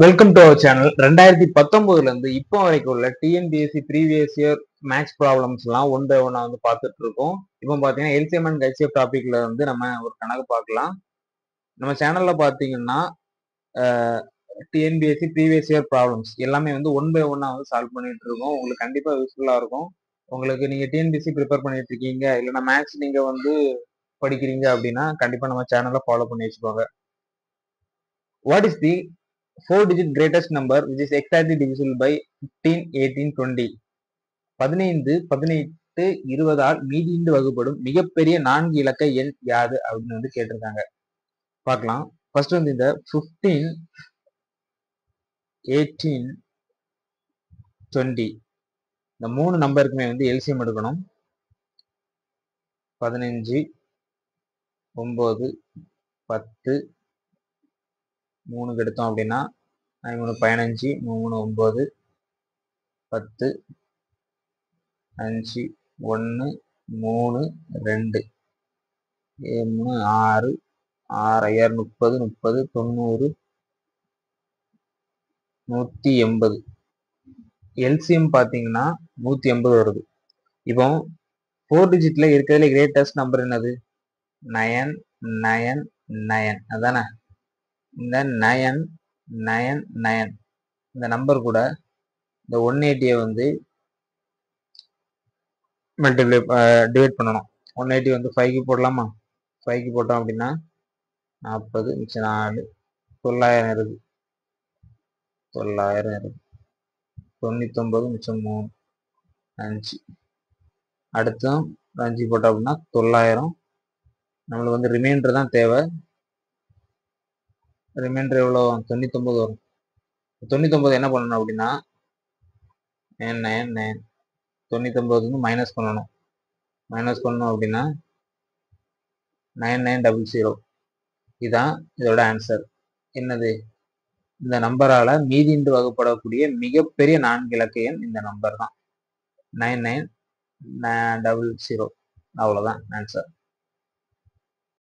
Welcome to our channel. 2019 இருந்து இப்போ வரைக்கும் உள்ள TNPSC previous year maths problems எல்லாம் ஒன் பை ஒன்னா வந்து பார்த்துட்டு இருக்கோம். இப்போ பார்த்தீங்கன்னா எல்சிஎம் அண்ட் ஹெச்சிஎஃப் டாபிக்ல வந்து நம்ம ஒரு கணக்கு பார்க்கலாம். நம்ம சேனல்ல பார்த்தீங்கன்னா டிஎன்பிஎஸ்சி ப்ரீவியஸ் இயர் ப்ராப்ளம்ஸ் எல்லாமே வந்து ஒன் பை ஒன்னா வந்து சால்வ் பண்ணிட்டு இருக்கோம். உங்களுக்கு கண்டிப்பா யூஸ்ஃபுல்லா இருக்கும். உங்களுக்கு நீங்க டிஎன்பிஎஸ்சி ப்ரிப்பேர் பண்ணிட்டு இருக்கீங்க, இல்லைன்னா மேக்ஸ் நீங்க வந்து படிக்கிறீங்க அப்படின்னா கண்டிப்பா நம்ம சேனலை ஃபாலோ பண்ணி வச்சுக்கோங்க. What is the 4-digit greatest number which is exactly divisible by 15, 18, 20? 15, 18, 20ஆல் மீதியின்றி வகுப்படும் மிகப்பெரிய 4 இலக்க எண் யாது அப்படின்னு வந்து கேட்டிருக்காங்க. பார்க்கலாம். ஃபர்ஸ்ட் வந்து இந்த 15, 18, 20 இந்த 3 நம்பருக்குமே வந்து எல்சிஎம் எடுக்கணும். 15, 9, 10, 3 எடுத்தோம் அப்படின்னா 3, 15, 3, 9, 10, 5, 1, 3, 2, 3, 6, 6, 30, 30, 90, 180. எல்சிஎம் பார்த்தீங்கன்னா 180 வருது. இப்போ 4 டிஜிட்ல இருக்கிறதுல கிரேட்டஸ்ட் நம்பர் என்னது? 9, 9, 9 அதானே? இந்த 9, 9, 9 இந்த நம்பர் கூட இந்த 180 வந்து டிவைட் பண்ணணும். 180 வந்து 5க்கு போடலாமா? 5க்கு போட்டோம் அப்படின்னா 40 மிச்சம் 4 900 இருக்கு. 900 இருக்கு. 99 மிச்சம் 3 5 அடுத்தும் 5 போட்டோம் அப்படின்னா 900. நம்மளுக்கு வந்து ரிமைண்டர் தான் தேவை. ரிமைண்டர் எவ்வளோ? 99 வரும். 99 என்ன பண்ணணும் அப்படின்னா 999 99 வந்து மைனஸ் பண்ணணும். மைனஸ் பண்ணணும் அப்படின்னா 9900. இதுதான் இதோட ஆன்சர். என்னது? இந்த நம்பரால மீதியின்றி வகுப்படக்கூடிய மிகப்பெரிய 4 இலக்க எண் இந்த நம்பர் தான். 9900. அவ்வளவுதான் ஆன்சர்.